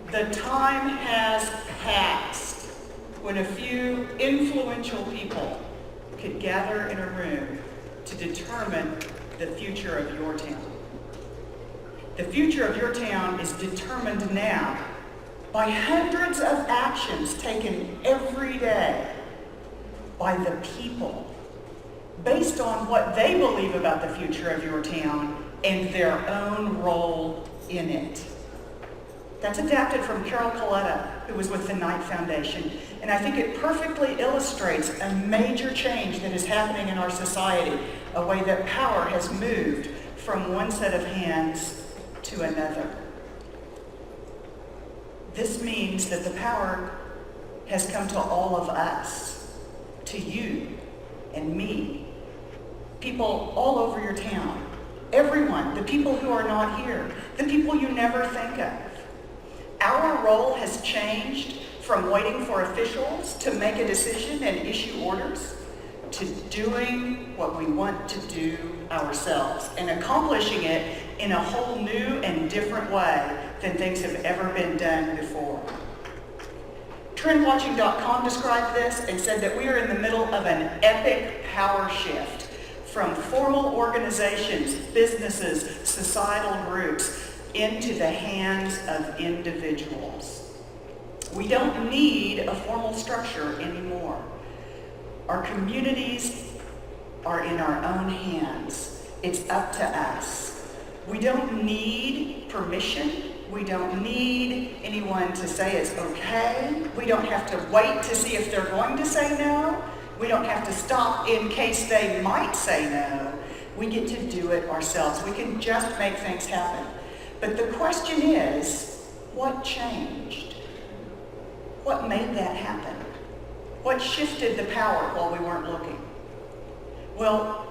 The time has passed when a few influential people could gather in a room to determine the future of your town. The future of your town is determined now by hundreds of actions taken every day by the people, based on what they believe about the future of your town and their own role in it. That's adapted from Carol Coletta, who was with the Knight Foundation. And I think it perfectly illustrates a major change that is happening in our society, a way that power has moved from one set of hands to another. This means that the power has come to all of us, to you and me, people all over your town, everyone, the people who are not here, the people you never think of. Our role has changed from waiting for officials to make a decision and issue orders to doing what we want to do ourselves and accomplishing it in a whole new and different way than things have ever been done before. Trendwatching.com described this and said that we are in the middle of an epic power shift from formal organizations, businesses, societal groups, into the hands of individuals. We don't need a formal structure anymore. Our communities are in our own hands. It's up to us. We don't need permission. We don't need anyone to say it's okay. We don't have to wait to see if they're going to say no. We don't have to stop in case they might say no. We get to do it ourselves. We can just make things happen. But the question is, what changed? What made that happen? What shifted the power while we weren't looking? Well,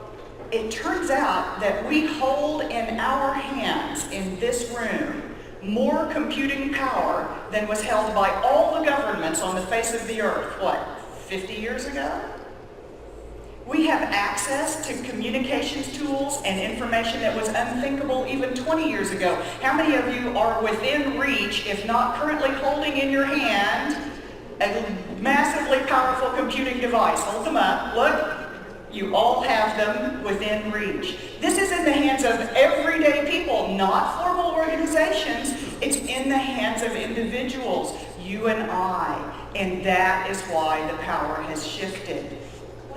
it turns out that we hold in our hands in this room more computing power than was held by all the governments on the face of the earth, 50 years ago? We have access to communications tools and information that was unthinkable even 20 years ago. How many of you are within reach, if not currently holding in your hand, a massively powerful computing device? Hold them up. Look, you all have them within reach. This is in the hands of everyday people, not formal organizations. It's in the hands of individuals, you and I. And that is why the power has shifted.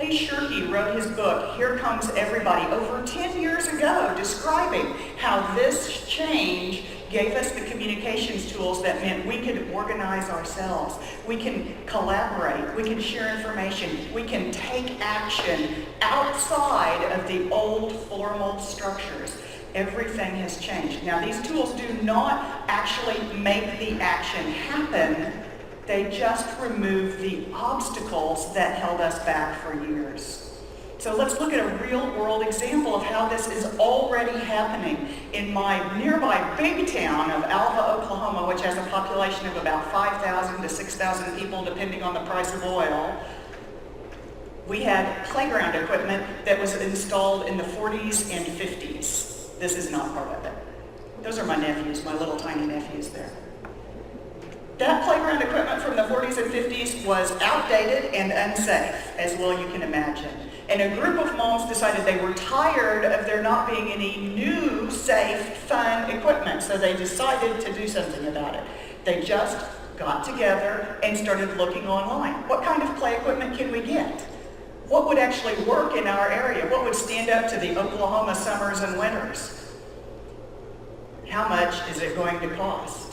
Lee Shirky wrote his book, Here Comes Everybody, over 10 years ago, describing how this change gave us the communications tools that meant we could organize ourselves, we can collaborate, we can share information, we can take action outside of the old formal structures. Everything has changed. Now, these tools do not actually make the action happen. They just remove the obstacles that held us back for years. So let's look at a real-world example of how this is already happening. In my nearby big town of Alva, Oklahoma, which has a population of about 5,000 to 6,000 people, depending on the price of oil, we had playground equipment that was installed in the 40s and 50s. This is not part of it. Those are my nephews, my little tiny nephews there. That playground equipment from the 40s and 50s was outdated and unsafe, as well you can imagine. And a group of moms decided they were tired of there not being any new, safe, fun equipment, so they decided to do something about it. They just got together and started looking online. What kind of play equipment can we get? What would actually work in our area? What would stand up to the Oklahoma summers and winters? How much is it going to cost?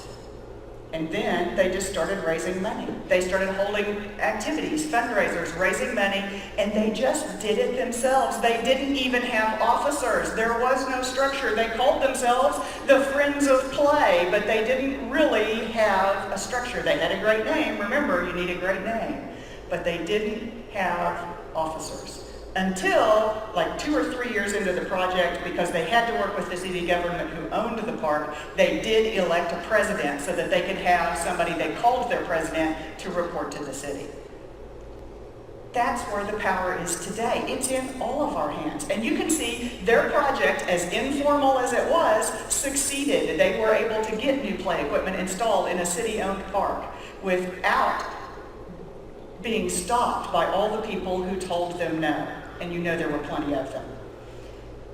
And then they just started raising money. They started holding activities, fundraisers, raising money, and they just did it themselves. They didn't even have officers. There was no structure. They called themselves the Friends of Play, but they didn't really have a structure. They had a great name. Remember, you need a great name. But they didn't have officers. Until like 2 or 3 years into the project, because they had to work with the city government who owned the park, they did elect a president so that they could have somebody they called their president to report to the city. That's where the power is today. It's in all of our hands. And you can see their project, as informal as it was, succeeded. They were able to get new play equipment installed in a city-owned park without being stopped by all the people who told them no. And you know there were plenty of them.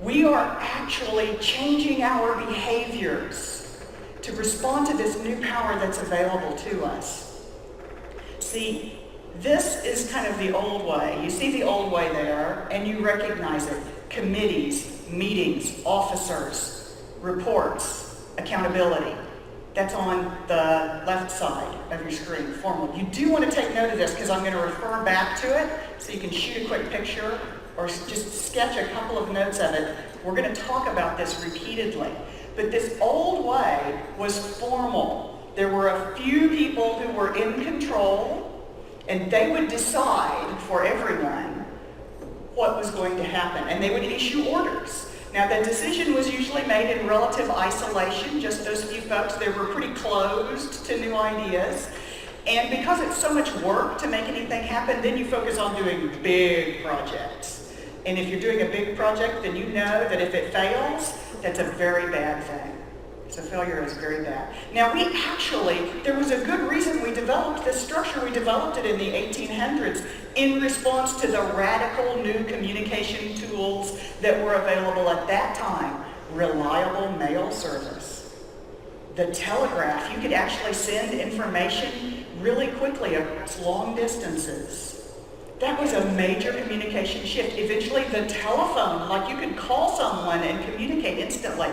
We are actually changing our behaviors to respond to this new power that's available to us. See, this is kind of the old way. You see the old way there, and you recognize it. Committees, meetings, officers, reports, accountability. That's on the left side of your screen, formal. You do want to take note of this because I'm going to refer back to it so you can shoot a quick picture or just sketch a couple of notes of it. We're going to talk about this repeatedly. But this old way was formal. There were a few people who were in control, and they would decide for everyone what was going to happen, and they would issue orders. Now, the decision was usually made in relative isolation, just those few folks. They were pretty closed to new ideas. And because it's so much work to make anything happen, then you focus on doing big projects. And if you're doing a big project, then you know that if it fails, that's a very bad thing. So failure is very bad. Now there was a good reason we developed this structure. We developed it in the 1800s in response to the radical new communication tools that were available at that time. Reliable mail service. The telegraph. You could actually send information really quickly across long distances. That was a major communication shift. Eventually the telephone, like you could call someone and communicate instantly.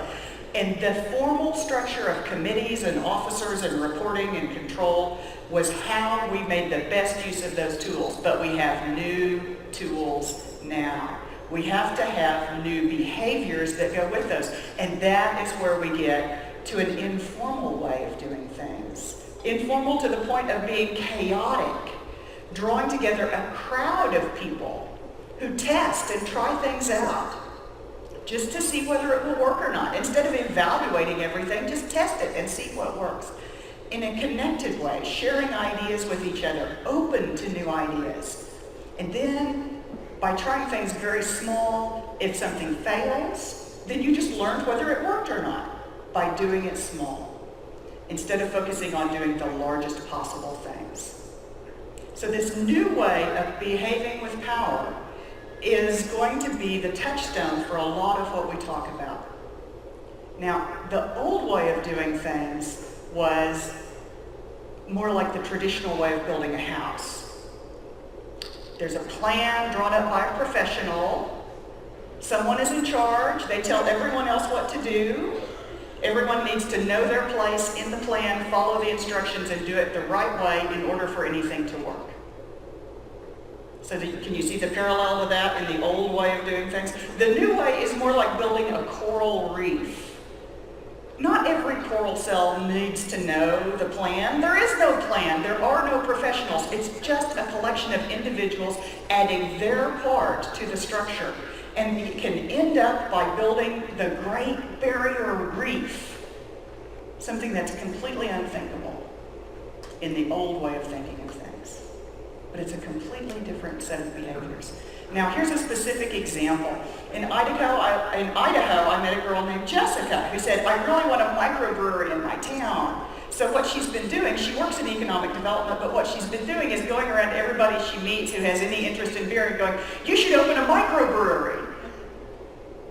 And the formal structure of committees and officers and reporting and control was how we made the best use of those tools. But we have new tools now. We have to have new behaviors that go with those. And that is where we get to an informal way of doing things. Informal to the point of being chaotic, drawing together a crowd of people who test and try things out, just to see whether it will work or not. Instead of evaluating everything, just test it and see what works. In a connected way, sharing ideas with each other, open to new ideas. And then, by trying things very small, if something fails, then you just learned whether it worked or not by doing it small, instead of focusing on doing the largest possible things. So this new way of behaving with power is going to be the touchstone for a lot of what we talk about. Now, the old way of doing things was more like the traditional way of building a house. There's a plan drawn up by a professional. Someone is in charge. They tell everyone else what to do. Everyone needs to know their place in the plan, follow the instructions, and do it the right way in order for anything to work. So can you see the parallel to that in the old way of doing things? The new way is more like building a coral reef. Not every coral cell needs to know the plan. There is no plan. There are no professionals. It's just a collection of individuals adding their part to the structure. And we can end up by building the Great Barrier Reef, something that's completely unthinkable in the old way of thinking of things. But it's a completely different set of behaviors. Now, here's a specific example. In Idaho, I met a girl named Jessica who said, I really want a microbrewery in my town. So what she's been doing, she works in economic development, but what she's been doing is going around to everybody she meets who has any interest in beer and going, you should open a microbrewery.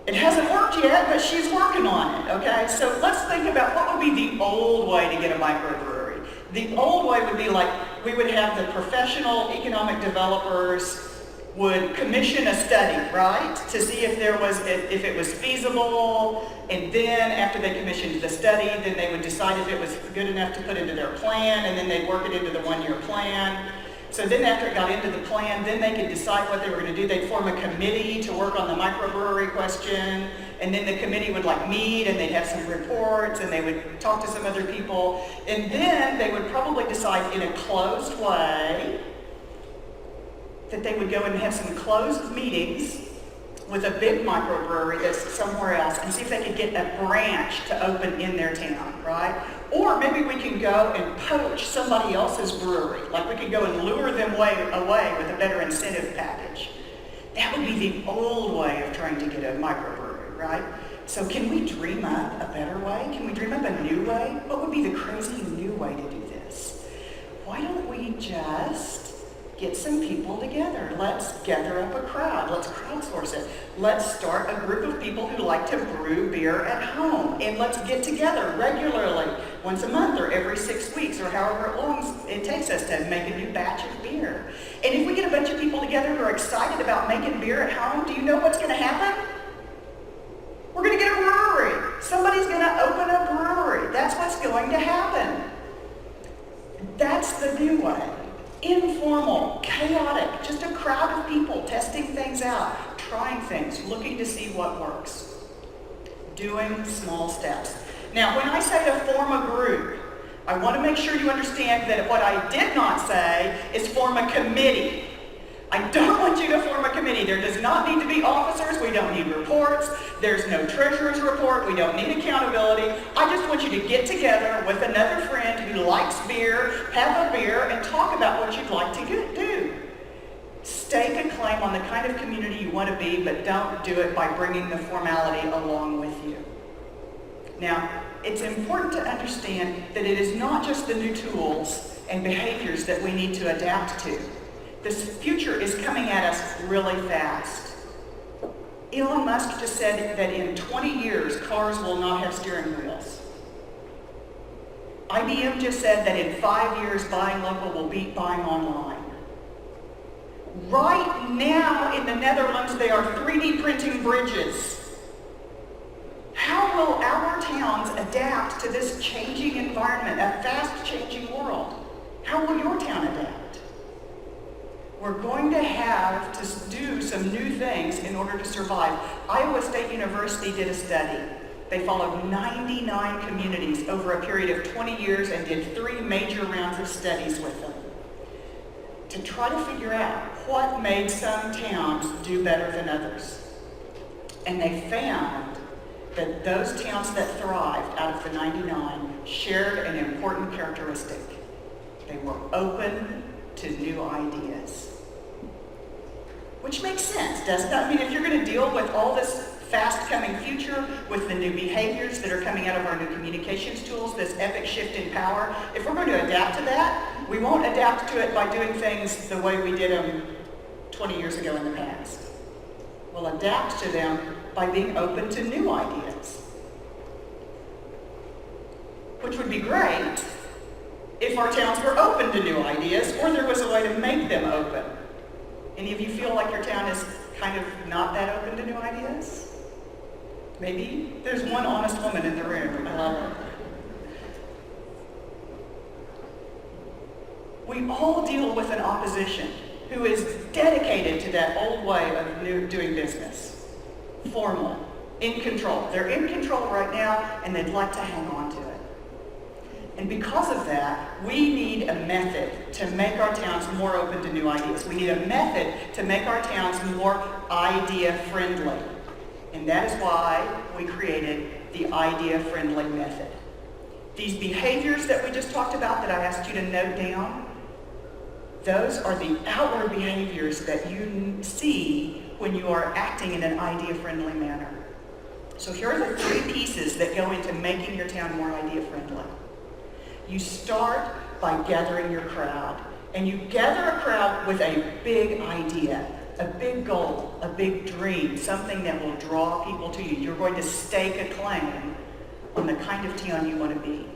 It hasn't worked yet, but she's working on it, okay? So let's think about what would be the old way to get a microbrewery. The old way would be like, we would have the professional economic developers would commission a study, right? To see if it was feasible, and then after they commissioned the study, then they would decide if it was good enough to put into their plan, and then they'd work it into the one-year plan. So then after it got into the plan, then they could decide what they were going to do. They'd form a committee to work on the microbrewery question, and then the committee would meet, and they'd have some reports, and they would talk to some other people, and then they would probably decide in a closed way that they would go and have some closed meetings with a big microbrewery that's somewhere else and see if they could get a branch to open in their town, right? Or maybe we can go and poach somebody else's brewery. Like we could go and lure them away with a better incentive package. That would be the old way of trying to get a microbrewery, right? So can we dream up a better way? Can we dream up a new way? What would be the crazy new way to do this? Why don't we just get some people together? Let's gather up a crowd. Let's crowdsource it. Let's start a group of people who like to brew beer at home. And let's get together regularly, once a month or every 6 weeks or however long it takes us to make a new batch of beer. And if we get a bunch of people together who are excited about making beer at home, do you know what's going to happen? We're going to get a brewery. Somebody's going to open a brewery. That's what's going to happen. That's the new way. Informal, chaotic, just a crowd of people testing things out, trying things, looking to see what works. Doing small steps. Now, when I say to form a group, I want to make sure you understand that what I did not say is form a committee. I don't want you to form a committee. There does not need to be officers. We don't need reports. There's no treasurer's report. We don't need accountability. I just want you to get together with another friend who likes beer, have a beer, and talk about what you'd like to do. Stake a claim on the kind of community you want to be, but don't do it by bringing the formality along with you. Now, it's important to understand that it is not just the new tools and behaviors that we need to adapt to. This future is coming at us really fast. Elon Musk just said that in 20 years, cars will not have steering wheels. IBM just said that in 5 years, buying local will beat buying online. Right now in the Netherlands, they are 3D printing bridges. How will our towns adapt to this changing environment, a fast-changing world? How will your town adapt? We're going to have to do some new things in order to survive. Iowa State University did a study. They followed 99 communities over a period of 20 years and did 3 major rounds of studies with them to try to figure out what made some towns do better than others. And they found that those towns that thrived out of the 99 shared an important characteristic. They were open to new ideas. Which makes sense, doesn't it? I mean, if you're going to deal with all this fast-coming future, with the new behaviors that are coming out of our new communications tools, this epic shift in power, if we're going to adapt to that, we won't adapt to it by doing things the way we did them 20 years ago in the past. We'll adapt to them by being open to new ideas. Which would be great if our towns were open to new ideas, or there was a way to make them open. Any of you feel like your town is kind of not that open to new ideas? Maybe there's one honest woman in the room. I love her. We all deal with an opposition who is dedicated to that old way of doing business. Formal, in control. They're in control right now, and they'd like to hang on to it. And because of that, we need a method to make our towns more open to new ideas. We need a method to make our towns more idea-friendly. And that is why we created the idea-friendly method. These behaviors that we just talked about that I asked you to note down, those are the outward behaviors that you see when you are acting in an idea-friendly manner. So here are the 3 pieces that go into making your town more idea-friendly. You start by gathering your crowd. And you gather a crowd with a big idea, a big goal, a big dream, something that will draw people to you. You're going to stake a claim on the kind of town you want to be.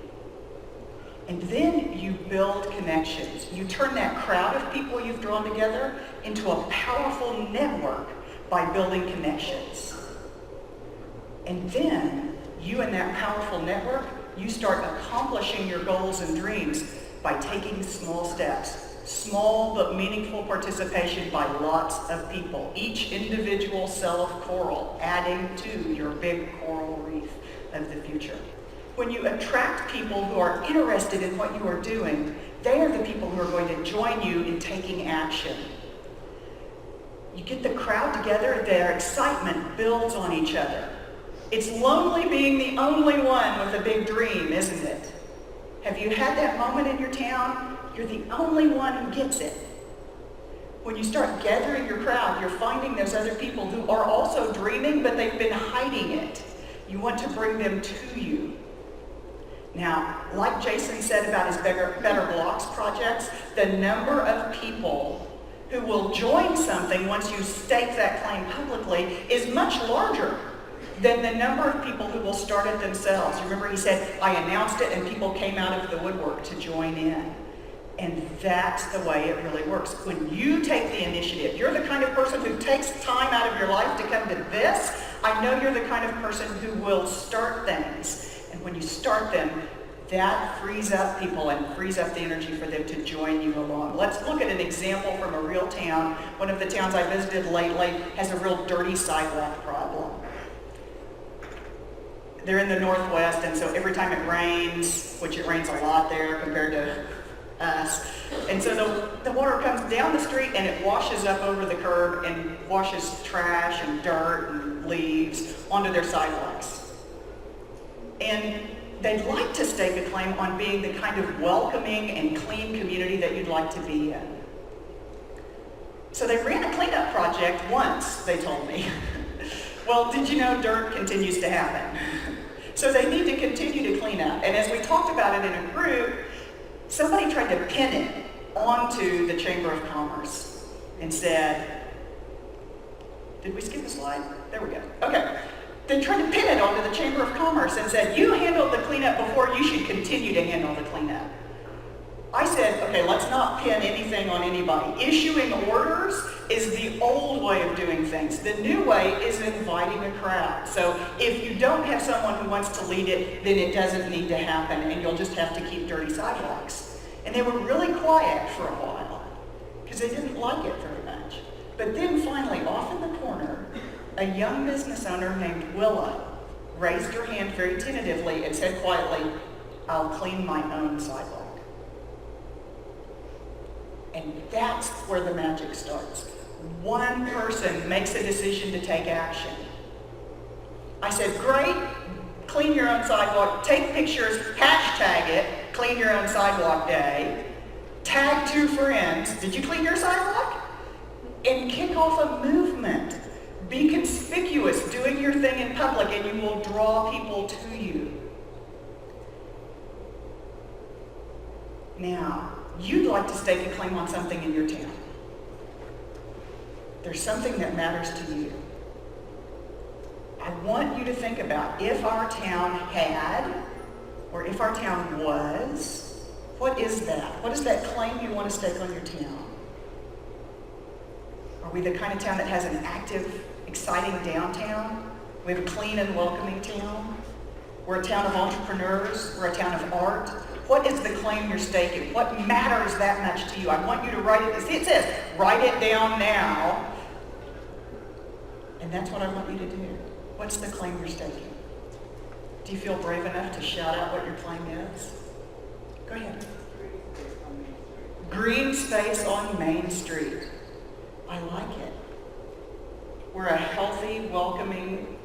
And then you build connections. You turn that crowd of people you've drawn together into a powerful network by building connections. And then you and that powerful network, you start accomplishing your goals and dreams by taking small steps. Small but meaningful participation by lots of people. Each individual cell of coral adding to your big coral reef of the future. When you attract people who are interested in what you are doing, they are the people who are going to join you in taking action. You get the crowd together, their excitement builds on each other. It's lonely being the only one with a big dream, isn't it? Have you had that moment in your town? You're the only one who gets it. When you start gathering your crowd, you're finding those other people who are also dreaming, but they've been hiding it. You want to bring them to you. Now, like Jason said about his Better Blocks projects, the number of people who will join something once you stake that claim publicly is much larger than the number of people who will start it themselves. Remember, he said, I announced it and people came out of the woodwork to join in. And that's the way it really works. When you take the initiative, you're the kind of person who takes time out of your life to come to this. I know you're the kind of person who will start things. And when you start them, that frees up people and frees up the energy for them to join you along. Let's look at an example from a real town. One of the towns I visited lately has a real dirty sidewalk problem. They're in the Northwest, and so every time it rains, which it rains a lot there compared to us, and so the water comes down the street and it washes up over the curb and washes trash and dirt and leaves onto their sidewalks. And they'd like to stake a claim on being the kind of welcoming and clean community that you'd like to be in. So they ran a cleanup project once, they told me. Well, did you know dirt continues to happen? So they need to continue to clean up. And as we talked about it in a group, somebody tried to pin it onto the Chamber of Commerce and said, did we skip a slide? There we go. Okay. They tried to pin it onto the Chamber of Commerce and said, you handled the cleanup before, you should continue to handle the cleanup. I said, okay, let's not pin anything on anybody. Issuing orders is the old way of doing things. The new way is inviting a crowd. So if you don't have someone who wants to lead it, then it doesn't need to happen, and you'll just have to keep dirty sidewalks. And they were really quiet for a while because they didn't like it very much. But then finally, off in the corner, a young business owner named Willa raised her hand very tentatively and said quietly, I'll clean my own sidewalk. And that's where the magic starts. One person makes a decision to take action. I said, great, clean your own sidewalk, take pictures, hashtag it, clean your own sidewalk day, tag 2 friends, did you clean your sidewalk? And kick off a movement. Be conspicuous, doing your thing in public, and you will draw people to you. Now, you'd like to stake a claim on something in your town. There's something that matters to you. I want you to think about if our town had, or if our town was, what is that? What is that claim you want to stake on your town? Are we the kind of town that has an active, exciting downtown? We have a clean and welcoming town? We're a town of entrepreneurs. We're a town of art. What is the claim you're staking? What matters that much to you? I want you to write it. See, it says, write it down now. And that's what I want you to do. What's the claim you're staking? Do you feel brave enough to shout out what your claim is? Go ahead. Green space on Main Street. I like it. We're a healthy, welcoming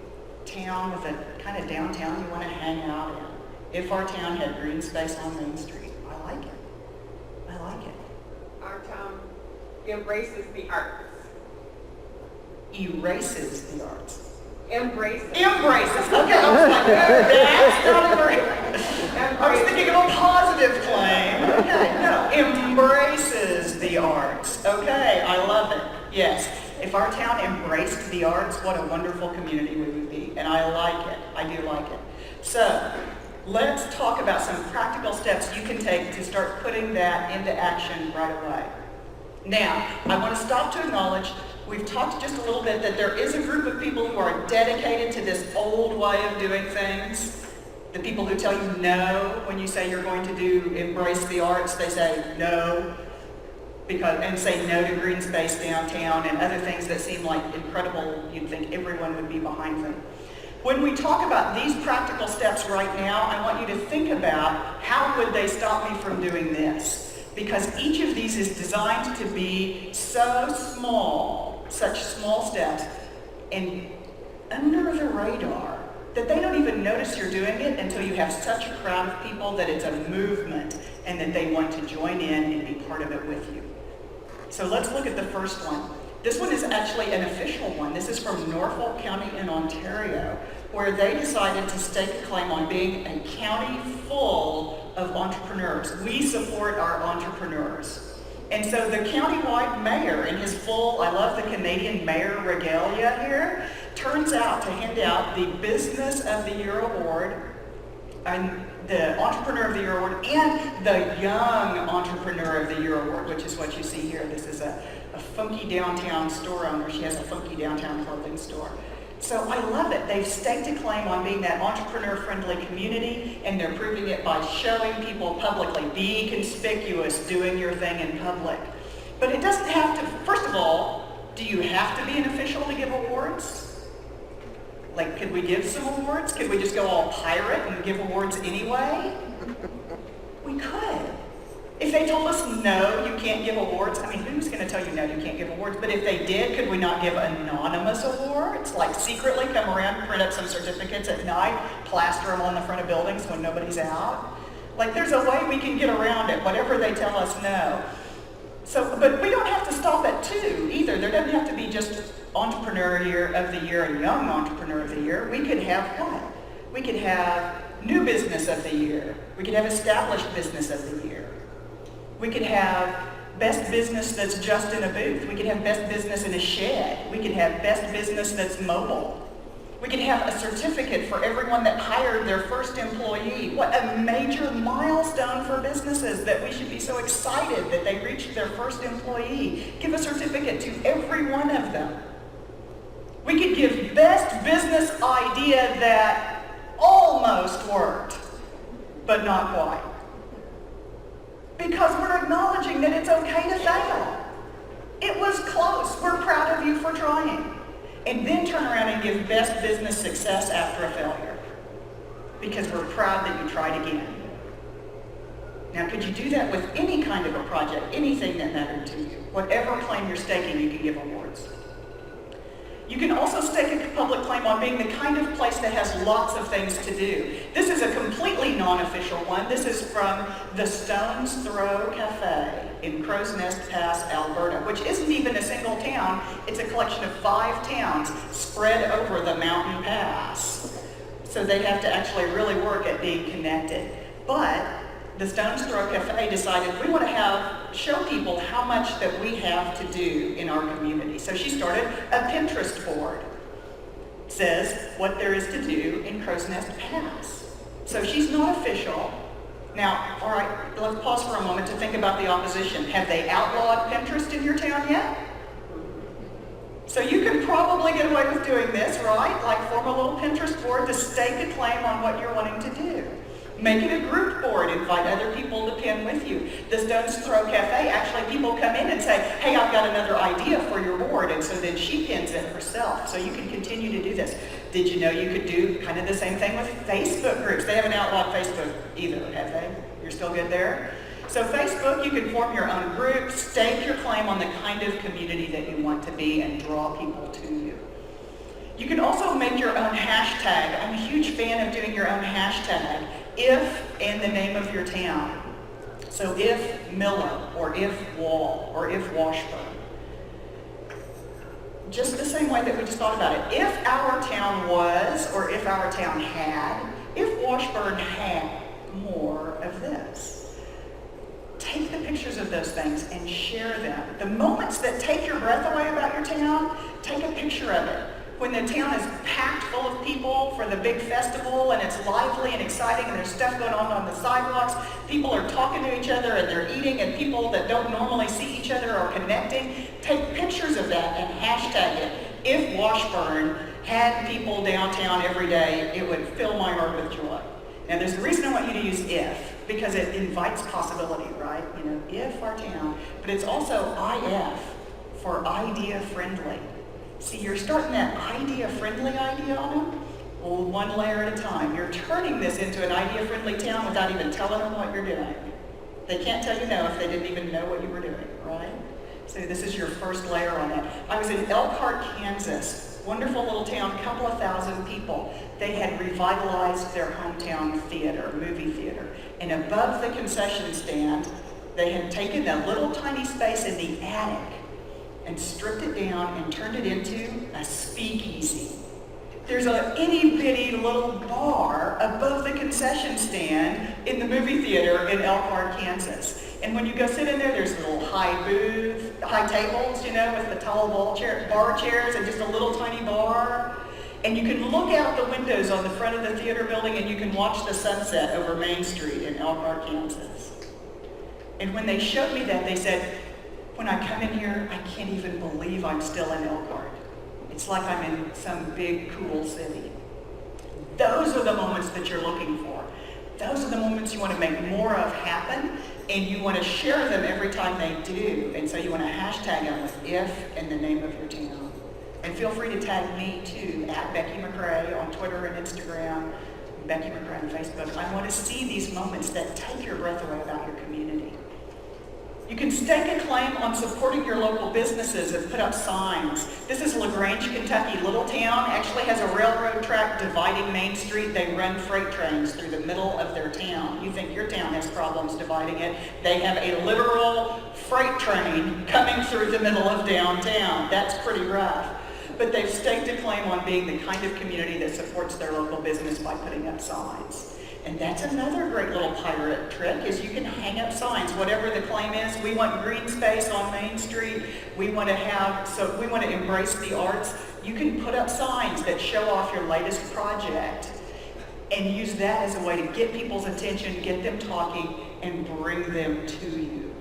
town with a kind of downtown you want to hang out in. If our town had green space on Main Street, I like it. I like it. Our town embraces the arts. Erases the arts. Embraces. Embraces. Okay, I was like, that's not a very... I was thinking of a positive claim. Okay, no, embraces the arts. Okay, I love it. Yes, if our town embraced the arts, what a wonderful community we would be. And I like it. I do like it. So, let's talk about some practical steps you can take to start putting that into action right away. Now, I want to stop to acknowledge we've talked just a little bit that there is a group of people who are dedicated to this old way of doing things. The people who tell you no when you say you're going to embrace the arts, they say no, and say no to green space downtown and other things that seem like incredible, you'd think everyone would be behind them. When we talk about these practical steps right now, I want you to think about how would they stop me from doing this? Because each of these is designed to be so small, such small steps, and under the radar. that they don't even notice you're doing it until you have such a crowd of people that it's a movement and that they want to join in and be part of it with you. So let's look at the first one. This one is actually an official one. This is from Norfolk County in Ontario, where they decided to stake a claim on being a county full of entrepreneurs. We support our entrepreneurs. And so the countywide mayor in his full, I love the Canadian mayor regalia here, turns out to hand out the Business of the Year Award, and the Entrepreneur of the Year Award, and the Young Entrepreneur of the Year Award, which is what you see here. This is a funky downtown store owner. She has a funky downtown clothing store. So I love it. They've staked a claim on being that entrepreneur-friendly community, and they're proving it by showing people publicly, be conspicuous doing your thing in public. But it doesn't have to, first of all, do you have to be an official to give awards? Like, could we give some awards? Could we just go all pirate and give awards anyway? We could. If they told us, no, you can't give awards, I mean, who's going to tell you, no, you can't give awards? But if they did, could we not give anonymous awards? Like, secretly come around, print up some certificates at night, plaster them on the front of buildings when nobody's out? Like, there's a way we can get around it, whatever they tell us, no. So, but we don't have to stop at two either. There doesn't have to be just Entrepreneur of the Year and Young Entrepreneur of the Year. We could have what? We could have New Business of the Year. We could have Established Business of the Year. We could have Best Business that's just in a booth. We could have Best Business in a shed. We could have Best Business that's mobile. We could have a certificate for everyone that hired their first employee. What a major milestone for businesses, that we should be so excited that they reached their first employee. Give a certificate to every one of them. We could give Best Business Idea that almost worked, but not quite. Because we're acknowledging that it's okay to fail. It was close. We're proud of you for trying. And then turn around and give Best Business Success after a failure, because we're proud that you tried again. Now, could you do that with any kind of a project, anything that mattered to you? Whatever claim you're staking, you can give awards. You can also stake a public claim on being the kind of place that has lots of things to do. This is a completely non-official one. This is from the Stone's Throw Cafe in Crow's Nest Pass, Alberta, which isn't even a single town. It's a collection of 5 towns spread over the mountain pass. So they have to actually really work at being connected. But the Stone's Throw Cafe decided we want to show people how much that we have to do in our community. So she started a Pinterest board. It says what there is to do in Crow's Nest Pass. So she's not official. Now, all right, let's pause for a moment to think about the opposition. Have they outlawed Pinterest in your town yet? So you can probably get away with doing this, right? Like form a little Pinterest board to stake a claim on what you're wanting to do. Make it a group board, invite other people to pin with you. The Stone's Throw Cafe, actually people come in and say, hey, I've got another idea for your board, and so then she pins it herself. So you can continue to do this. Did you know you could do kind of the same thing with Facebook groups? They haven't outlawed Facebook either, have they? You're still good there? So Facebook, you can form your own group, stake your claim on the kind of community that you want to be, and draw people to you. You can also make your own hashtag. I'm a huge fan of doing your own hashtag. If and the name of your town. So if Miller, or if Wall, or if Washburn. Just the same way that we just thought about it. If our town was, or if our town had, if Washburn had more of this. Take the pictures of those things and share them. The moments that take your breath away about your town, take a picture of it. When the town is packed full of people for the big festival and it's lively and exciting and there's stuff going on the sidewalks, people are talking to each other and they're eating, and people that don't normally see each other are connecting, take pictures of that and hashtag it. If Washburn had people downtown every day, it would fill my heart with joy. Now there's a reason I want you to use if, because it invites possibility, right? You know, if our town, but it's also IF for idea friendly. See, you're starting that idea-friendly idea on them, well, one layer at a time. You're turning this into an idea-friendly town without even telling them what you're doing. They can't tell you no if they didn't even know what you were doing, right? So this is your first layer on that. I was in Elkhart, Kansas wonderful little town, a couple of thousand people. They had revitalized their hometown theater, movie theater. And above the concession stand, they had taken a little tiny space in the attic and stripped it down and turned it into a speakeasy. There's a itty bitty little bar above the concession stand in the movie theater in Elkhart, Kansas. And when you go sit in there, there's little high tables, you know, with the tall bar chairs and just a little tiny bar. And you can look out the windows on the front of the theater building and you can watch the sunset over Main Street in Elkhart, Kansas. And when they showed me that, they said, when I come in here, I can't even believe I'm still in Elkhart. It's like I'm in some big, cool city. Those are the moments that you're looking for. Those are the moments you want to make more of happen, and you want to share them every time they do. And so you want to hashtag them with if and the name of your town. And feel free to tag me too, at Becky McCray on Twitter and Instagram, Becky McCray on Facebook. I want to see these moments that take your breath away about your community. You can stake a claim on supporting your local businesses and put up signs. This is LaGrange, Kentucky. Little town, actually has a railroad track dividing Main Street. They run freight trains through the middle of their town. You think your town has problems dividing it. They have a literal freight train coming through the middle of downtown. That's pretty rough. But they've staked a claim on being the kind of community that supports their local business by putting up signs. And that's another great little pirate trick, is you can hang up signs, whatever the claim is. We want green space on Main Street. We want to embrace the arts. You can put up signs that show off your latest project and use that as a way to get people's attention, get them talking, and bring them to you.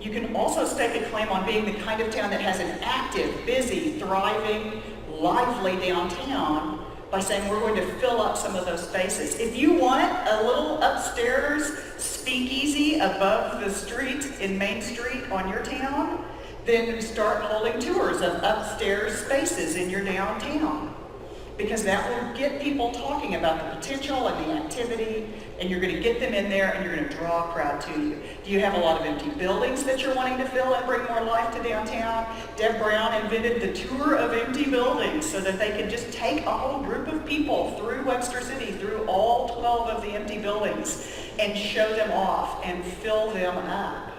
You can also stake a claim on being the kind of town that has an active, busy, thriving, lively downtown by saying we're going to fill up some of those spaces. If you want a little upstairs speakeasy above the street in Main Street on your town, then start holding tours of upstairs spaces in your downtown. Because that will get people talking about the potential and the activity, and you're going to get them in there and you're going to draw a crowd to you. Do you have a lot of empty buildings that you're wanting to fill and bring more life to downtown? Deb Brown invented the tour of empty buildings so that they could just take a whole group of people through Webster City, through all 12 of the empty buildings, and show them off and fill them up.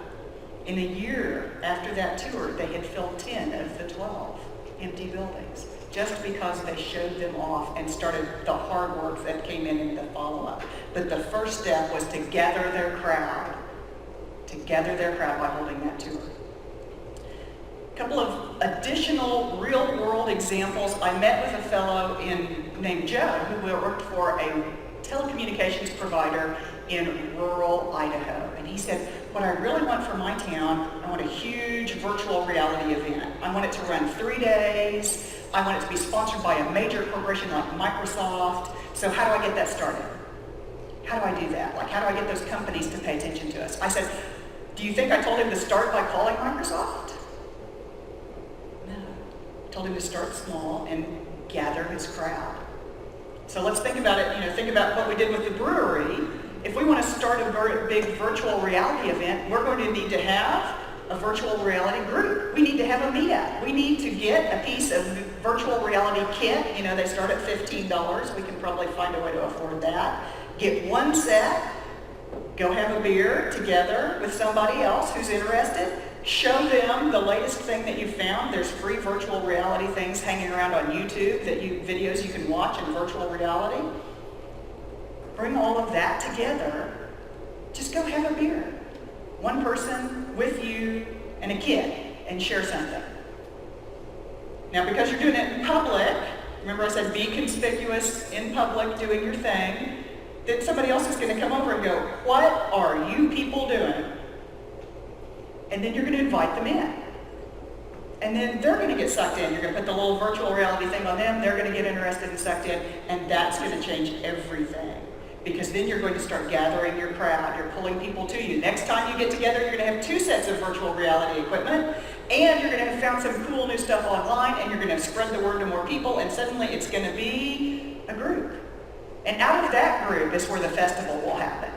In a year after that tour, they had filled 10 of the 12 empty buildings, just because they showed them off and started the hard work that came in the follow-up. But the first step was to gather their crowd by holding that tour. A couple of additional real-world examples. I met with a fellow named Joe who worked for a telecommunications provider in rural Idaho. And he said, what I really want for my town, I want a huge virtual reality event. I want it to run 3 days. I want it to be sponsored by a major corporation like Microsoft. So how do I get that started? How do I do that? Like, how do I get those companies to pay attention to us? I said, do you think I told him to start by calling Microsoft? No. I told him to start small and gather his crowd. So let's think about it, think about what we did with the brewery. If we want to start a big virtual reality event, we're going to need to have a virtual reality group. We need to have a meetup. We need to get a piece of virtual reality kit. They start at $15. We can probably find a way to afford that. Get one set, go have a beer together with somebody else who's interested. Show them the latest thing that you found. There's free virtual reality things hanging around on YouTube, videos you can watch in virtual reality. Bring all of that together. Just go have a beer. One person with you and a kid, and share something. Now, because you're doing it in public, remember I said be conspicuous in public doing your thing, then somebody else is going to come over and go, what are you people doing? And then you're going to invite them in. And then they're going to get sucked in. You're going to put the little virtual reality thing on them. They're going to get interested and sucked in. And that's going to change everything. Because then you're going to start gathering your crowd. You're pulling people to you. Next time you get together, you're going to have 2 sets of virtual reality equipment. And you're going to have found some cool new stuff online. And you're going to spread the word to more people. And suddenly it's going to be a group. And out of that group is where the festival will happen.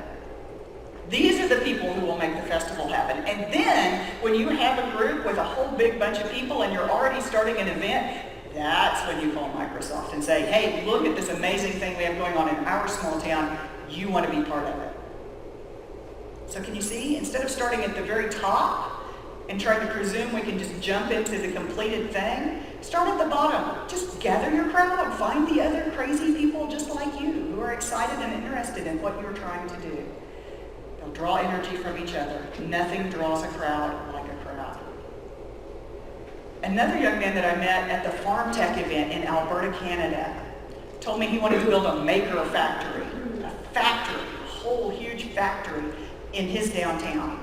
These are the people who will make the festival happen. And then, when you have a group with a whole big bunch of people and you're already starting an event, That's when you call Microsoft and say, hey, look at this amazing thing we have going on in our small town. You want to be part of it. So can you see? Instead of starting at the very top and trying to presume we can just jump into the completed thing, start at the bottom. Just gather your crowd. Find the other crazy people just like you who are excited and interested in what you're trying to do. They'll draw energy from each other. Nothing draws a crowd like a crowd. Another young man that I met at the Farm Tech event in Alberta, Canada, told me he wanted to build a maker factory, a whole huge factory in his downtown.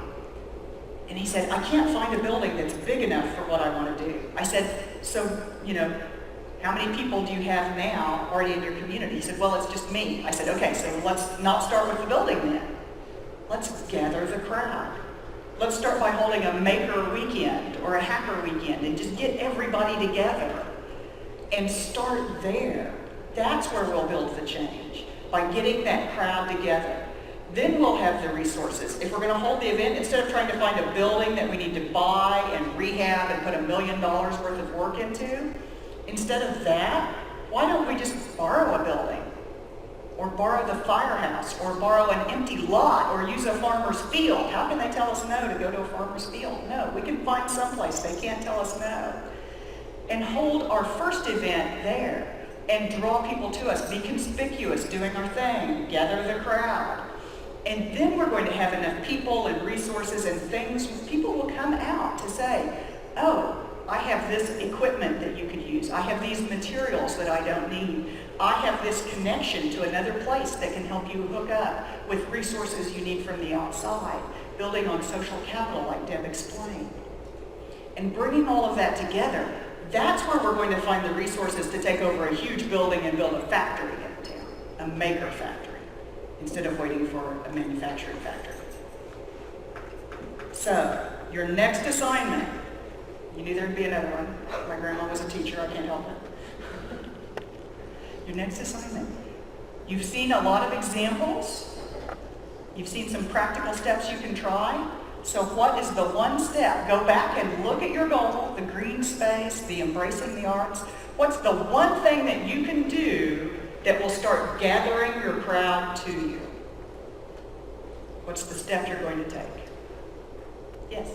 And he said, I can't find a building that's big enough for what I want to do. I said, so, how many people do you have now already in your community? He said, well, it's just me. I said, okay, so let's not start with the building then. Let's gather the crowd. Let's start by holding a maker weekend or a hacker weekend and just get everybody together and start there. That's where we'll build the change, by getting that crowd together. Then we'll have the resources. If we're going to hold the event, instead of trying to find a building that we need to buy and rehab and put $1 million worth of work into, instead of that, why don't we just borrow a building? Or borrow the firehouse, or borrow an empty lot, or use a farmer's field. How can they tell us no to go to a farmer's field? No, we can find someplace they can't tell us no. And hold our first event there and draw people to us. Be conspicuous doing our thing. Gather the crowd. And then we're going to have enough people and resources and things. People will come out to say, oh, I have this equipment that you could use. I have these materials that I don't need. I have this connection to another place that can help you hook up with resources you need from the outside, building on social capital like Deb explained. And bringing all of that together, that's where we're going to find the resources to take over a huge building and build a factory in town, a maker factory, instead of waiting for a manufacturing factory. So, your next assignment, you knew there'd be another one. My grandma was a teacher, I can't help it. Your next assignment. You've seen a lot of examples. You've seen some practical steps you can try. So what is the one step? Go back and look at your goal, the green space, the embracing the arts. What's the one thing that you can do that will start gathering your crowd to you? What's the step you're going to take? Yes?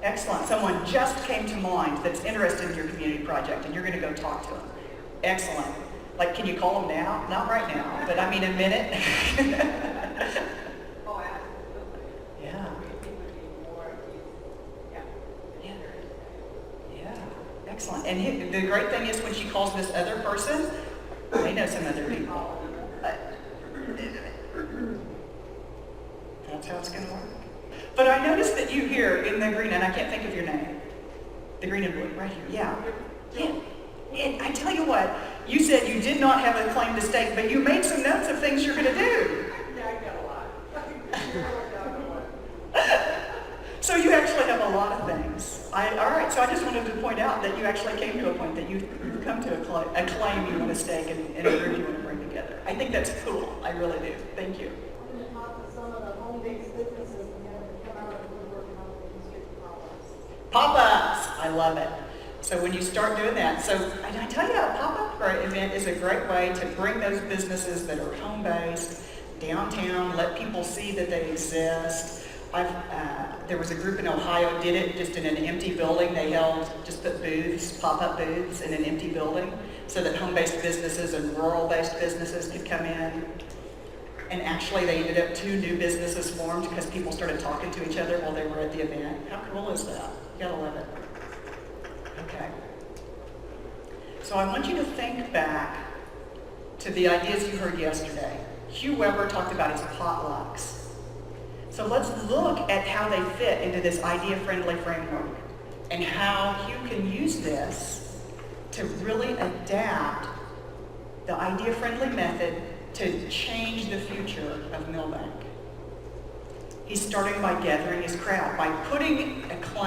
Excellent. Someone just came to mind that's interested in your community project, and you're going to go talk to them. Excellent. Like, can you call them now? Not right now, but I mean a minute. Oh, absolutely. Yeah. Yeah. Excellent. And the great thing is when she calls this other person, they know some other people. That's how it's going to work. But I noticed that you here in the green, and I can't think of your name. The green and blue, right here. Yeah. And I tell you what, you said you did not have a claim to stake, but you made some notes of things you're going to do. Yeah, I got a lot. So you actually have a lot of things. All right, so I just wanted to point out that you actually came to a point that you've come to a claim you want to stake and a group you want to bring together. I think that's cool. I really do. Thank you. I'm going to talk to some of the home-based businesses and have them come out of the woodwork and how they can get pop-ups. Pop-ups! I love it. So when you start doing that, so I tell you, a pop-up event is a great way to bring those businesses that are home-based downtown, let people see that they exist. There was a group in Ohio did it just in an empty building. They just put booths, pop-up booths in an empty building so that home-based businesses and rural-based businesses could come in. And actually they ended up 2 new businesses formed because people started talking to each other while they were at the event. How cool is that? You gotta love it. Okay. So I want you to think back to the ideas you heard yesterday. Hugh Weber talked about his potlucks. So let's look at how they fit into this idea-friendly framework and how Hugh can use this to really adapt the idea-friendly method to change the future of Millbank. He's starting by gathering his crowd, by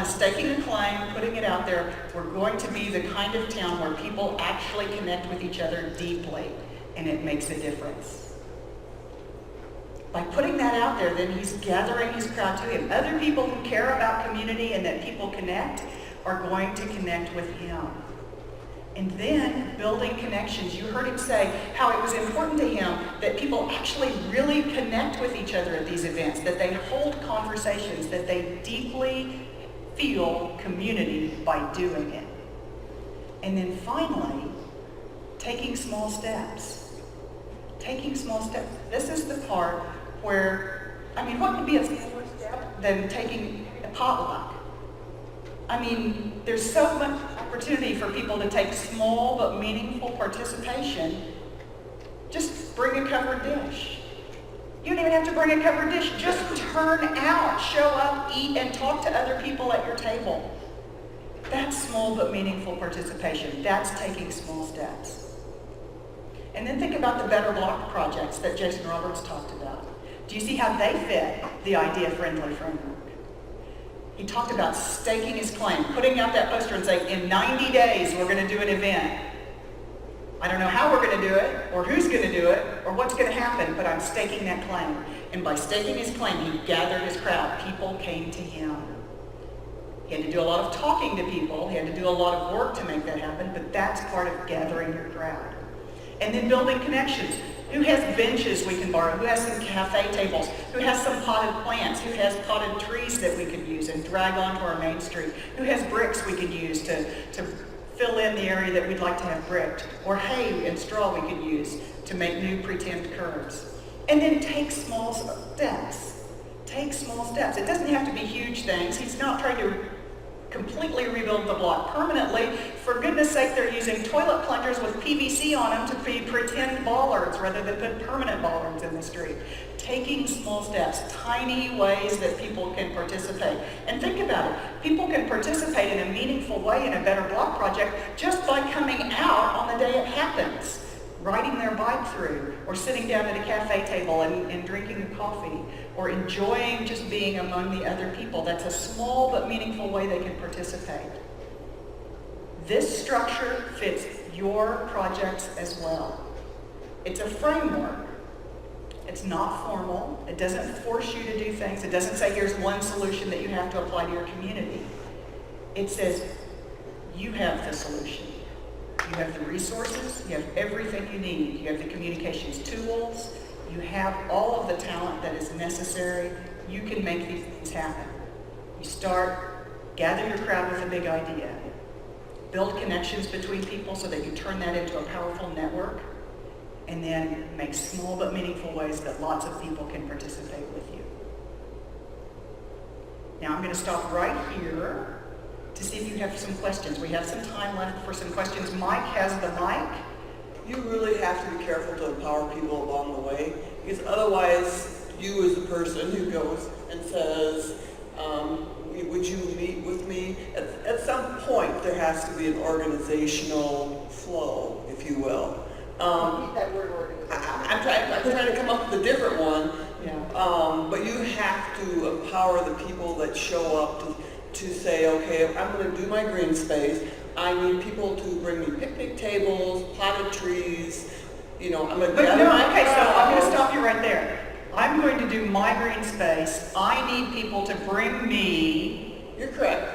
staking a claim, putting it out there. We're going to be the kind of town where people actually connect with each other deeply, and it makes a difference. By putting that out there, then he's gathering his crowd to him. Other people who care about community and that people connect are going to connect with him. And then building connections. You heard him say how it was important to him that people actually really connect with each other at these events, that they hold conversations, that they deeply feel community by doing it. And then finally, taking small steps. Taking small steps. This is the part where, I mean, what could be a smaller step than taking a potluck? I mean, there's so much opportunity for people to take small but meaningful participation. Just bring a covered dish. You don't even have to bring a covered dish. Just turn out, show up, eat, and talk to other people at your table. That's small but meaningful participation. That's taking small steps. And then think about the Better Block projects that Jason Roberts talked about. Do you see how they fit the idea-friendly framework? He talked about staking his claim, putting out that poster and saying, in 90 days, we're going to do an event. I don't know how we're going to do it, or who's going to do it, or what's going to happen, but I'm staking that claim. And by staking his claim, he gathered his crowd. People came to him. He had to do a lot of talking to people. He had to do a lot of work to make that happen, but that's part of gathering your crowd. And then building connections. Who has benches we can borrow? Who has some cafe tables? Who has some potted plants? Who has potted trees that we could use and drag onto our main street? Who has bricks we could use to fill in the area that we'd like to have bricked? Or hay and straw we could use to make new pretend curbs. And then take small steps. Take small steps. It doesn't have to be huge things. He's not trying to completely rebuild the block permanently. For goodness sake, they're using toilet plungers with PVC on them to be pretend bollards rather than put permanent bollards in the street. Taking small steps, tiny ways that people can participate. And think about it. People can participate in a meaningful way in a Better Block project just by coming out on the day it happens, riding their bike through, or sitting down at a cafe table and drinking a coffee, or enjoying just being among the other people. That's a small but meaningful way they can participate. This structure fits your projects as well. It's a framework. It's not formal. It doesn't force you to do things. It doesn't say here's one solution that you have to apply to your community. It says you have the solution. You have the resources, you have everything you need. You have the communications tools, you have all of the talent that is necessary. You can make these things happen. You start, gather your crowd with a big idea. Build connections between people so that you turn that into a powerful network. And then make small but meaningful ways that lots of people can participate with you. Now I'm going to stop right here to see if you have some questions. We have some time left for some questions. Mike has the mic. You really have to be careful to empower people along the way, because otherwise you as a person who goes and says, would you meet with me? At some point there has to be an organizational flow, if you will. Use that word organization. I'm trying to come up with a different one. Yeah. But you have to empower the people that show up to say, okay, I'm going to do my green space. I need people to bring me picnic tables, potted trees. I'm going to. But no, okay, so I'm going to stop you right there. I'm going to do my green space. I need people to bring me. You're correct.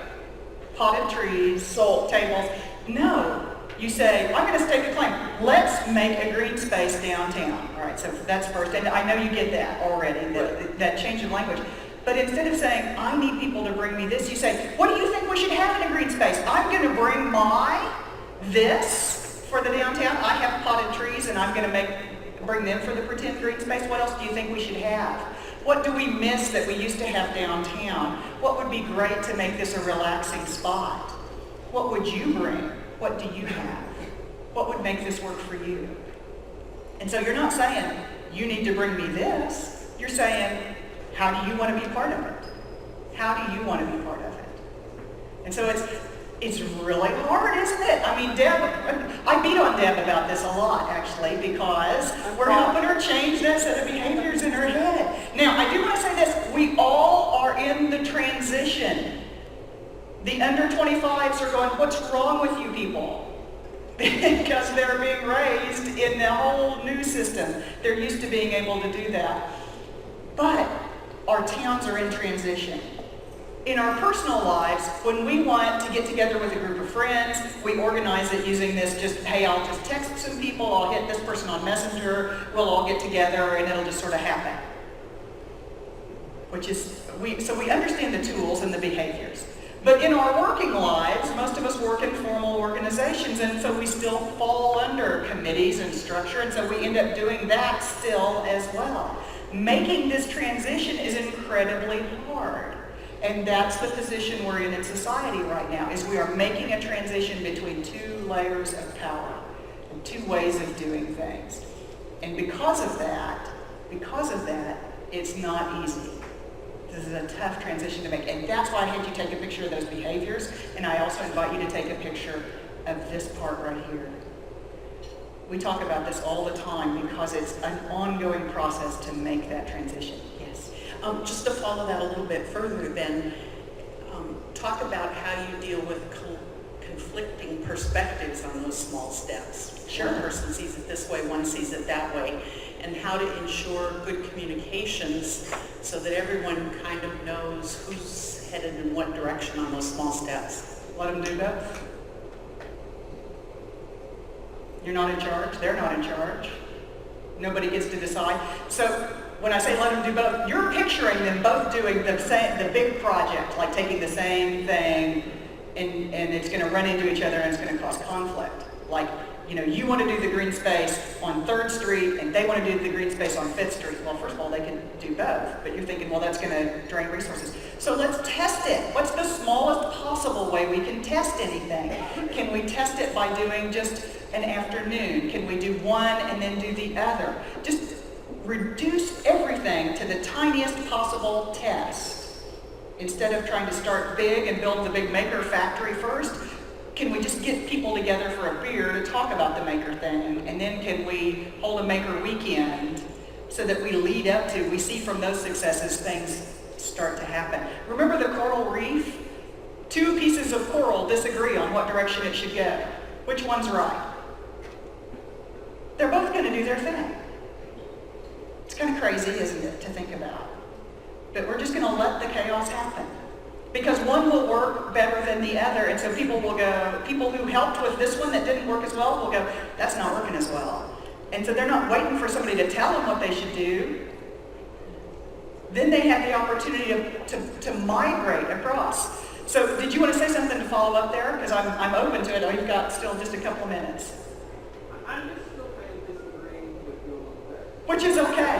Potted trees, tables. No. You say, I'm going to stake a claim. Let's make a green space downtown. All right, so that's first. And I know you get that already, that change in language. But instead of saying, I need people to bring me this, you say, what do you think we should have in a green space? I'm going to bring this for the downtown. I have potted trees, and I'm going to bring them for the pretend green space. What else do you think we should have? What do we miss that we used to have downtown? What would be great to make this a relaxing spot? What would you bring? What do you have? What would make this work for you? And so you're not saying, you need to bring me this. You're saying, how do you want to be part of it? How do you want to be part of it? And so it's really hard, isn't it? I mean, Deb, I beat on Deb about this a lot, actually, because we're helping her change that set of behaviors in her head. Now, I do want to say this. We all are in the transition. The under 25s are going, what's wrong with you people? Because they're being raised in the whole new system. They're used to being able to do that. But our towns are in transition. In our personal lives, when we want to get together with a group of friends, we organize it using this just, hey, I'll just text some people, I'll hit this person on Messenger, we'll all get together, and it'll just sort of happen. So we understand the tools and the behaviors. But in our working lives, most of us work in formal organizations, and so we still fall under committees and structure, and so we end up doing that still as well. Making this transition is incredibly hard. And that's the position we're in society right now, is we are making a transition between two layers of power and two ways of doing things. And because of that, it's not easy. This is a tough transition to make. And that's why I had you take a picture of those behaviors, and I also invite you to take a picture of this part right here. We talk about this all the time because it's an ongoing process to make that transition. Yes. Just to follow that a little bit further then, talk about how you deal with conflicting perspectives on those small steps. Sure. One person sees it this way, one sees it that way, and how to ensure good communications so that everyone kind of knows who's headed in what direction on those small steps. Let them do both. You're not in charge, they're not in charge. Nobody gets to decide. So when I say let them do both, you're picturing them both doing the big project, like taking the same thing, and it's going to run into each other and it's going to cause conflict. Like, you want to do the green space on 3rd Street and they want to do the green space on 5th Street. Well, first of all, they can do both, but you're thinking, well, that's going to drain resources. So let's test it. What's the smallest possible way we can test anything? Can we test it by doing just an afternoon? Can we do one and then do the other? Just reduce everything to the tiniest possible test. Instead of trying to start big and build the big maker factory first, can we just get people together for a beer to talk about the maker thing? And then can we hold a maker weekend so that we lead up to, we see from those successes things start to happen. Remember the coral reef? 2 pieces of coral disagree on what direction it should go. Which one's right? They're both going to do their thing. It's kind of crazy, isn't it, to think about? But we're just going to let the chaos happen. Because one will work better than the other, and so people who helped with this one that didn't work as well will go, that's not working as well. And so they're not waiting for somebody to tell them what they should do. Then they have the opportunity to migrate across. So did you want to say something to follow up there? Because I'm open to it. We've got still just a couple of minutes. I'm just still kind of disagreeing with you a little bit. Which is okay.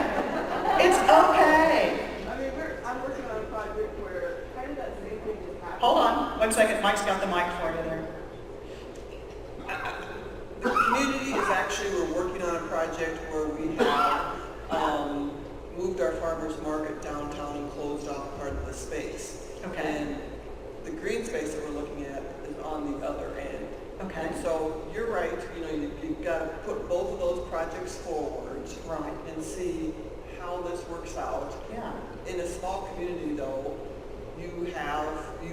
It's okay. I mean, I'm working on a project where kind of that same thing is happening. Hold on 1 second. Mike's got the mic for you there. The community is actually, we're working on a project where we have moved our farmers market downtown and closed off part of the space. Okay. And the green space that we're looking at is on the other end. Okay. And so you're right, you've got to put both of those projects forward. Right. And see how this works out. Yeah. In a small community though, you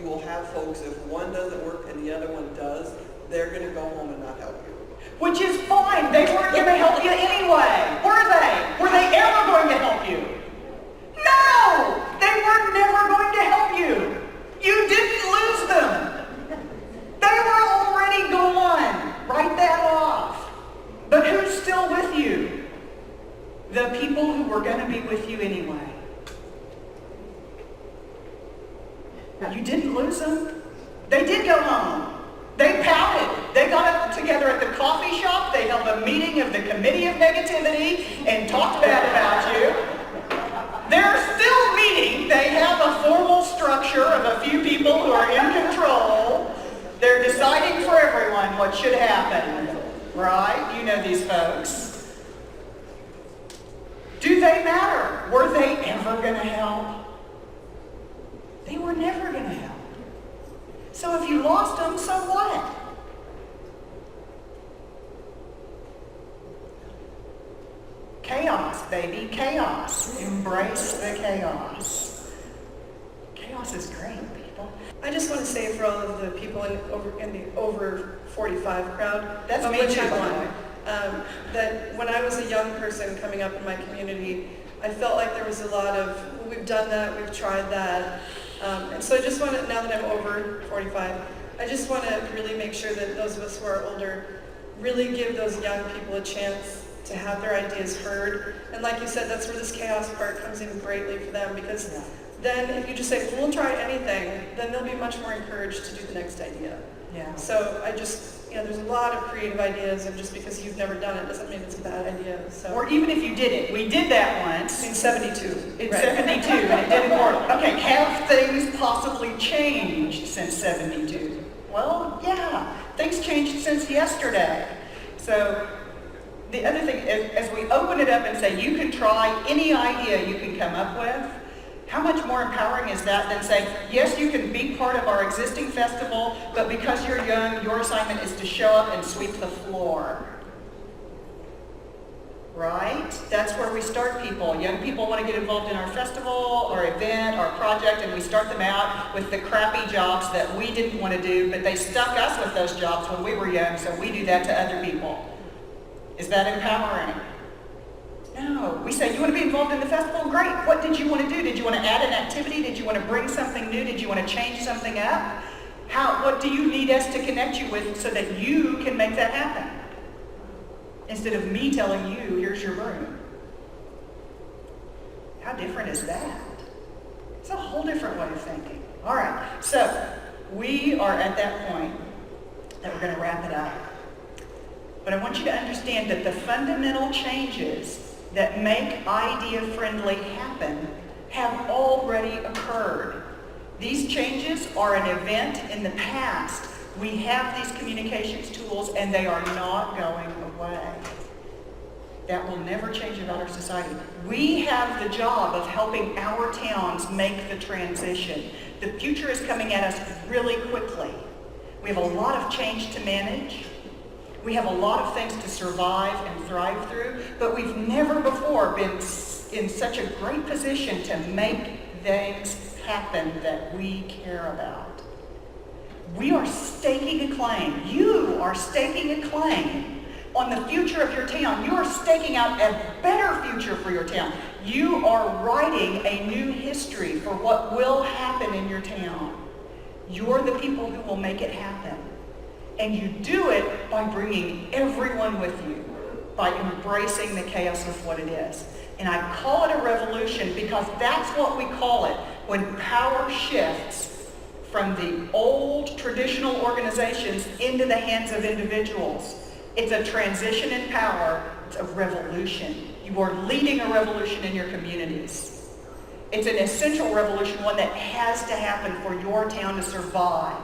will have folks, if one doesn't work and the other one does, they're going to go home and not help you. Which is fine. They weren't going to help you anyway. Were they? Were they ever going to help you? No! They were never going to help you. You didn't lose them. They were already gone. Write that off. But who's still with you? The people who were going to be with you anyway. You didn't lose them. They did go home. They pouted. They got together at the coffee shop. They held a meeting of the Committee of Negativity and talked bad about you. They're still meeting. They have a formal structure of a few people who are in control. They're deciding for everyone what should happen. Right? You know these folks. Do they matter? Were they ever going to help? They were never going to help. So if you lost them, so what? Chaos, baby, chaos. Embrace the chaos. Chaos is great, people. I just want to say for all of the people in the over 45 crowd, That's of me which too, I'm by the one, way. that when I was a young person coming up in my community, I felt like there was a lot of, well, we've done that, we've tried that. And so I just want to, now that I'm over 45, I just want to really make sure that those of us who are older really give those young people a chance to have their ideas heard. And like you said, that's where this chaos part comes in greatly for them, because then if you just say, well, we'll try anything, then they'll be much more encouraged to do the next idea. Yeah. So I just, there's a lot of creative ideas, and just because you've never done it doesn't mean it's a bad idea. So. Or even if you did it, we did that once. In 72. In right. 72, and it didn't work. Okay, have things possibly changed since 72? Well, yeah, things changed since yesterday. So the other thing is, as we open it up and say, you can try any idea you can come up with, how much more empowering is that than saying, yes, you can be part of our existing festival, but because you're young, your assignment is to show up and sweep the floor. Right? That's where we start people. Young people want to get involved in our festival, our event, our project, and we start them out with the crappy jobs that we didn't want to do, but they stuck us with those jobs when we were young, so we do that to other people. Is that empowering? No. We say, you want to be involved in the festival? Great. What did you want to do? Did you want to add an activity? Did you want to bring something new? Did you want to change something up? What do you need us to connect you with so that you can make that happen? Instead of me telling you, here's your room. How different is that? It's a whole different way of thinking. All right. So we are at that point that we're going to wrap it up. But I want you to understand that the fundamental changes that make idea-friendly happen have already occurred. These changes are an event in the past. We have these communications tools and they are not going away. That will never change about our society. We have the job of helping our towns make the transition. The future is coming at us really quickly. We have a lot of change to manage. We have a lot of things to survive and thrive through, but we've never before been in such a great position to make things happen that we care about. We are staking a claim. You are staking a claim on the future of your town. You are staking out a better future for your town. You are writing a new history for what will happen in your town. You're the people who will make it happen. And you do it by bringing everyone with you, by embracing the chaos of what it is. And I call it a revolution because that's what we call it when power shifts from the old traditional organizations into the hands of individuals. It's a transition in power. It's a revolution. You are leading a revolution in your communities. It's an essential revolution, one that has to happen for your town to survive.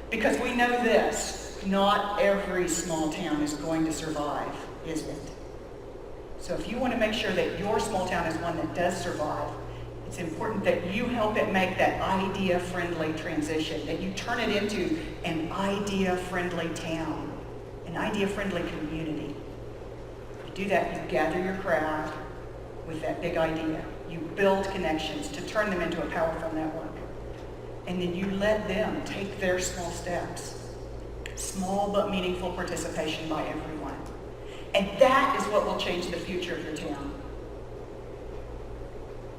Because we know this. Not every small town is going to survive, is it? So if you want to make sure that your small town is one that does survive, it's important that you help it make that idea-friendly transition, that you turn it into an idea-friendly town, an idea-friendly community. You do that, you gather your crowd with that big idea. You build connections to turn them into a powerful network. And then you let them take their small steps. Small but meaningful participation by everyone. And that is what will change the future of your town.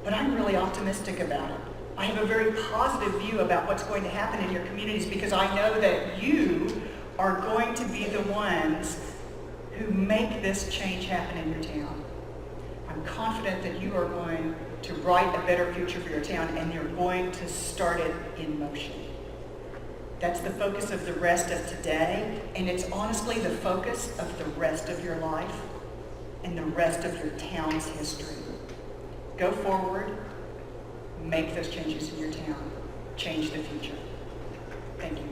But I'm really optimistic about it. I have a very positive view about what's going to happen in your communities because I know that you are going to be the ones who make this change happen in your town. I'm confident that you are going to write a better future for your town and you're going to start it in motion. That's the focus of the rest of today, and it's honestly the focus of the rest of your life and the rest of your town's history. Go forward, make those changes in your town, change the future. Thank you.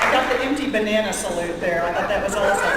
I got the empty banana salute there. I thought that was awesome.